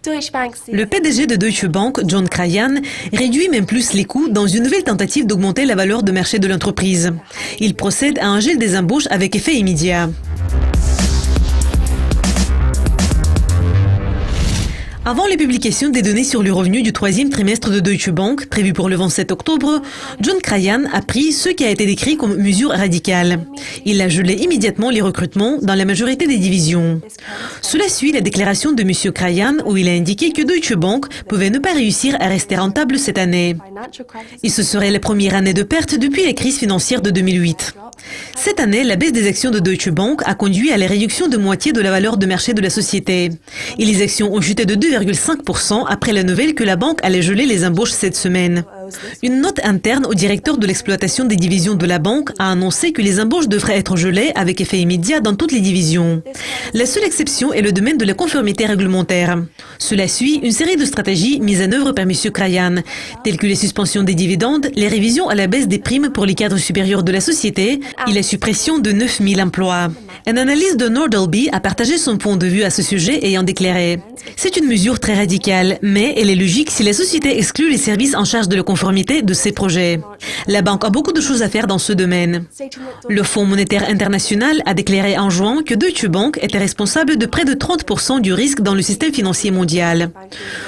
Le PDG de Deutsche Bank, John Cryan, réduit même plus les coûts dans une nouvelle tentative d'augmenter la valeur de marché de l'entreprise. Il procède à un gel des embauches avec effet immédiat. Avant les publications des données sur le revenu du troisième trimestre de Deutsche Bank, prévu pour le 27 octobre, John Cryan a pris ce qui a été décrit comme mesure radicale. Il a gelé immédiatement les recrutements dans la majorité des divisions. Cela suit la déclaration de M. Cryan où il a indiqué que Deutsche Bank pouvait ne pas réussir à rester rentable cette année. Et ce serait la première année de perte depuis la crise financière de 2008. Cette année, la baisse des actions de Deutsche Bank a conduit à la réduction de moitié de la valeur de marché de la société. Et les actions ont chuté de 2,5% après la nouvelle que la banque allait geler les embauches cette semaine. Une note interne au directeur de l'exploitation des divisions de la banque a annoncé que les embauches devraient être gelées avec effet immédiat dans toutes les divisions. La seule exception est le domaine de la conformité réglementaire. Cela suit une série de stratégies mises en œuvre par M. Cryan, telles que les suspensions des dividendes, les révisions à la baisse des primes pour les cadres supérieurs de la société et la suppression de 9000 emplois. Un analyste de Nordlby a partagé son point de vue à ce sujet ayant déclaré « C'est une mesure très radicale, mais elle est logique si la société exclut les services en charge de la conformité de ses projets. La banque a beaucoup de choses à faire dans ce domaine. » Le Fonds monétaire international a déclaré en juin que Deutsche Bank était responsable de près de 30% du risque dans le système financier mondial.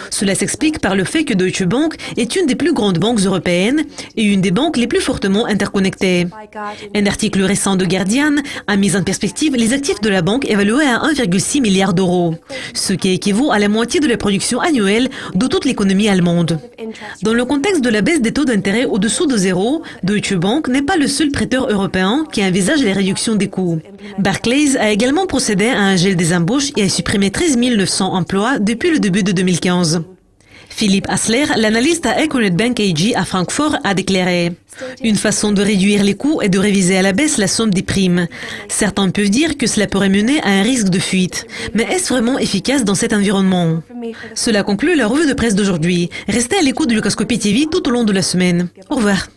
Cela s'explique par le fait que Deutsche Bank est une des plus grandes banques européennes et une des banques les plus fortement interconnectées. Un article récent de Guardian a mis en perspective les actifs de la banque évalués à 1,6 milliard d'euros, ce qui équivaut à la moitié de la production annuelle de toute l'économie allemande. Dans le contexte de la baisse des taux d'intérêt au-dessous de zéro, Deutsche Bank n'est pas le seul prêteur européen qui envisage les réductions des coûts. Barclays a également procédé à un gel des embauches et a supprimé 13 900 emplois depuis le début de 2015. Philippe Hassler, l'analyste à Econet Bank AG à Francfort, a déclaré « Une façon de réduire les coûts est de réviser à la baisse la somme des primes. Certains peuvent dire que cela pourrait mener à un risque de fuite. Mais est-ce vraiment efficace dans cet environnement ?» Cela conclut la revue de presse d'aujourd'hui. Restez à l'écoute de Lucascopie TV tout au long de la semaine. Au revoir.